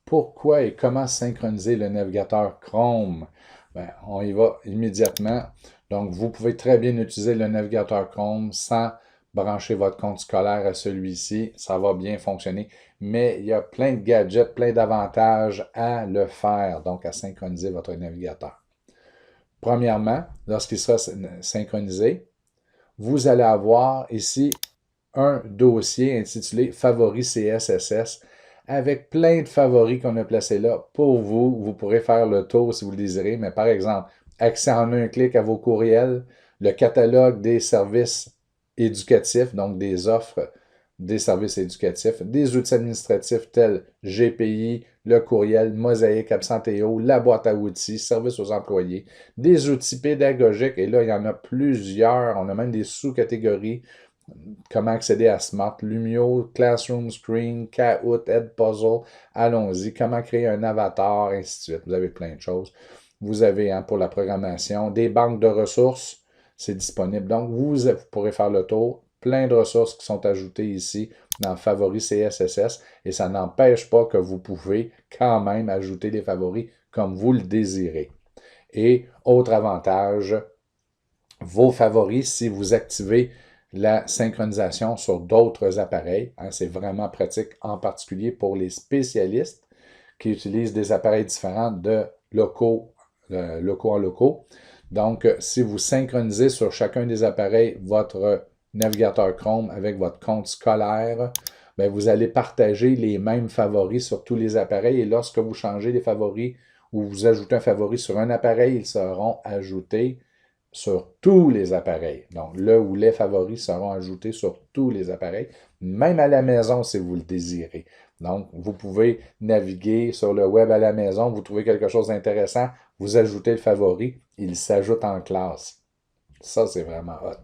Pourquoi et comment synchroniser le navigateur Chrome? Ben, on y va immédiatement. Donc, vous pouvez très bien utiliser le navigateur Chrome sans brancher votre compte scolaire à celui-ci. Ça va bien fonctionner. Mais il y a plein de gadgets, plein d'avantages à le faire, donc à synchroniser votre navigateur. Premièrement, lorsqu'il sera synchronisé, vous allez avoir ici un dossier intitulé Favoris CSSS avec plein de favoris qu'on a placés là pour vous. Vous pourrez faire le tour si vous le désirez, mais par exemple, accès en un clic à vos courriels, le catalogue des services éducatifs, donc des offres des services éducatifs, des outils administratifs tels GPI, le courriel, Mosaïque, Absenteo, la boîte à outils, services aux employés, des outils pédagogiques, et là, il y en a plusieurs, on a même des sous-catégories. Comment accéder à Smart, Lumio, Classroom Screen, Kahoot, Edpuzzle, allons-y, comment créer un avatar, ainsi de suite. Vous avez plein de choses. Vous avez pour la programmation des banques de ressources, c'est disponible. Donc, vous pourrez faire le tour. Plein de ressources qui sont ajoutées ici dans Favoris CSSS et ça n'empêche pas que vous pouvez quand même ajouter les favoris comme vous le désirez. Et autre avantage, vos favoris, si vous activez la synchronisation sur d'autres appareils. Hein, c'est vraiment pratique, en particulier pour les spécialistes qui utilisent des appareils différents de locaux en locaux. Donc, si vous synchronisez sur chacun des appareils votre navigateur Chrome avec votre compte scolaire, bien, vous allez partager les mêmes favoris sur tous les appareils et lorsque vous changez les favoris ou vous ajoutez un favori sur un appareil, ils seront ajoutés sur tous les appareils. Donc, le ou les favoris seront ajoutés sur tous les appareils, même à la maison si vous le désirez. Donc, vous pouvez naviguer sur le web à la maison, vous trouvez quelque chose d'intéressant, vous ajoutez le favori, il s'ajoute en classe. Ça, c'est vraiment hot.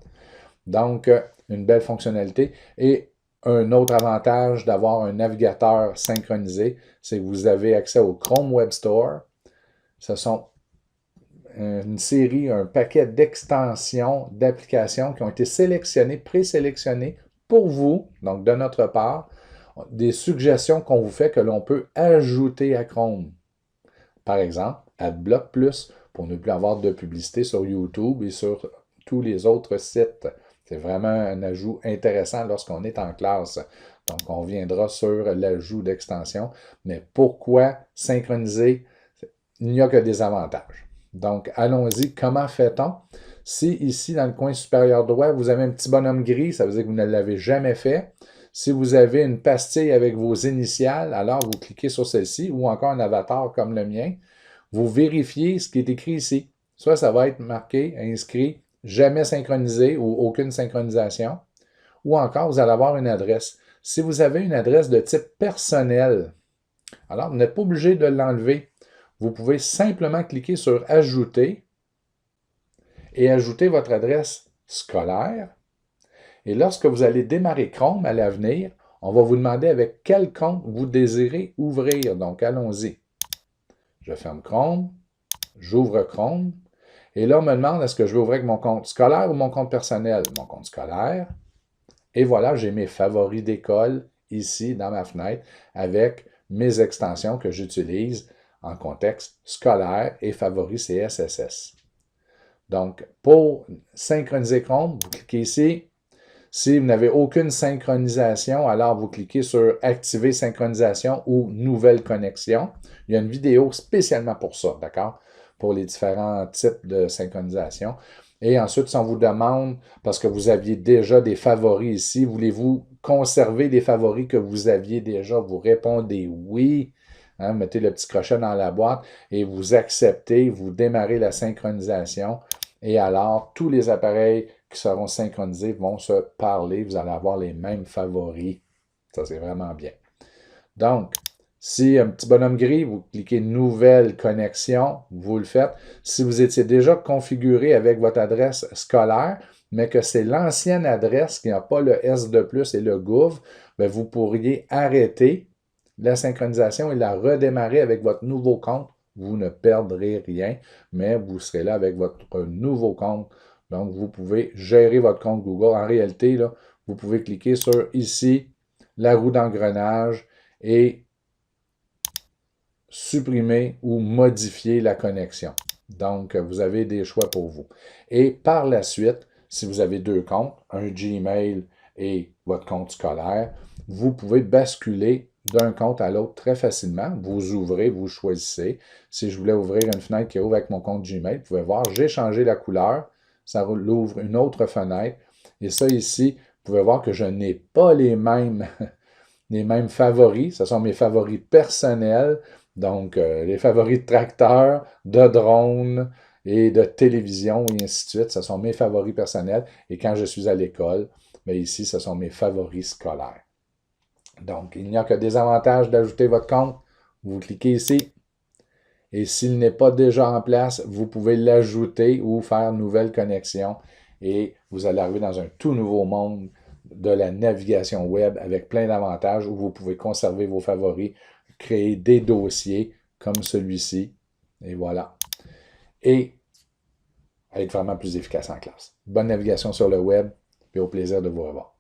Donc, une belle fonctionnalité. Et un autre avantage d'avoir un navigateur synchronisé, c'est que vous avez accès au Chrome Web Store. Ce sont une série, un paquet d'extensions, d'applications qui ont été sélectionnées, présélectionnées pour vous, donc de notre part, des suggestions qu'on vous fait que l'on peut ajouter à Chrome. Par exemple, AdBlock Plus pour ne plus avoir de publicité sur YouTube et sur tous les autres sites. C'est vraiment un ajout intéressant lorsqu'on est en classe. Donc, on viendra sur l'ajout d'extensions. Mais pourquoi synchroniser? Il n'y a que des avantages. Donc, allons-y. Comment fait-on? Si ici, dans le coin supérieur droit, vous avez un petit bonhomme gris, ça veut dire que vous ne l'avez jamais fait. Si vous avez une pastille avec vos initiales, alors vous cliquez sur celle-ci ou encore un avatar comme le mien. Vous vérifiez ce qui est écrit ici. Soit ça va être marqué, inscrit, jamais synchronisé ou aucune synchronisation. Ou encore, vous allez avoir une adresse. Si vous avez une adresse de type personnel, alors vous n'êtes pas obligé de l'enlever. Vous pouvez simplement cliquer sur Ajouter et ajouter votre adresse scolaire. Et lorsque vous allez démarrer Chrome à l'avenir, on va vous demander avec quel compte vous désirez ouvrir. Donc, allons-y. Je ferme Chrome, j'ouvre Chrome, et là, on me demande est-ce que je veux ouvrir avec mon compte scolaire ou mon compte personnel? Mon compte scolaire. Et voilà, j'ai mes favoris d'école ici dans ma fenêtre avec mes extensions que j'utilise en contexte scolaire et favoris CSSS. Donc, pour synchroniser Chrome, vous cliquez ici. Si vous n'avez aucune synchronisation, alors vous cliquez sur Activer synchronisation ou Nouvelle connexion. Il y a une vidéo spécialement pour ça, d'accord? Pour les différents types de synchronisation. Et ensuite, si on vous demande, parce que vous aviez déjà des favoris ici, voulez-vous conserver les favoris que vous aviez déjà? Vous répondez oui. Hein, mettez le petit crochet dans la boîte et vous acceptez, vous démarrez la synchronisation. Et alors, tous les appareils qui seront synchronisés vont se parler. Vous allez avoir les mêmes favoris. Ça, c'est vraiment bien. Donc, si un petit bonhomme gris, vous cliquez Nouvelle connexion, vous le faites. Si vous étiez déjà configuré avec votre adresse scolaire, mais que c'est l'ancienne adresse qui n'a pas le S de plus et le gouv, bien, vous pourriez arrêter la synchronisation et la redémarrer avec votre nouveau compte. Vous ne perdrez rien, mais vous serez là avec votre nouveau compte. Donc, vous pouvez gérer votre compte Google. En réalité, là, vous pouvez cliquer sur ici, la roue d'engrenage, et supprimer ou modifier la connexion. Donc, vous avez des choix pour vous. Et par la suite, si vous avez deux comptes, un Gmail et votre compte scolaire, vous pouvez basculer d'un compte à l'autre très facilement. Vous ouvrez, vous choisissez. Si je voulais ouvrir une fenêtre qui ouvre avec mon compte Gmail, vous pouvez voir, j'ai changé la couleur. Ça ouvre une autre fenêtre. Et ça ici, vous pouvez voir que je n'ai pas les mêmes favoris. Ce sont mes favoris personnels. Donc, les favoris de tracteurs, de drones et de télévision et ainsi de suite. Ce sont mes favoris personnels. Et quand je suis à l'école, bien ici, ce sont mes favoris scolaires. Donc, il n'y a que des avantages d'ajouter votre compte. Vous cliquez ici. Et s'il n'est pas déjà en place, vous pouvez l'ajouter ou faire nouvelle connexion. Et vous allez arriver dans un tout nouveau monde de la navigation web avec plein d'avantages où vous pouvez conserver vos favoris, créer des dossiers comme celui-ci. Et voilà. Et être vraiment plus efficace en classe. Bonne navigation sur le web et au plaisir de vous revoir.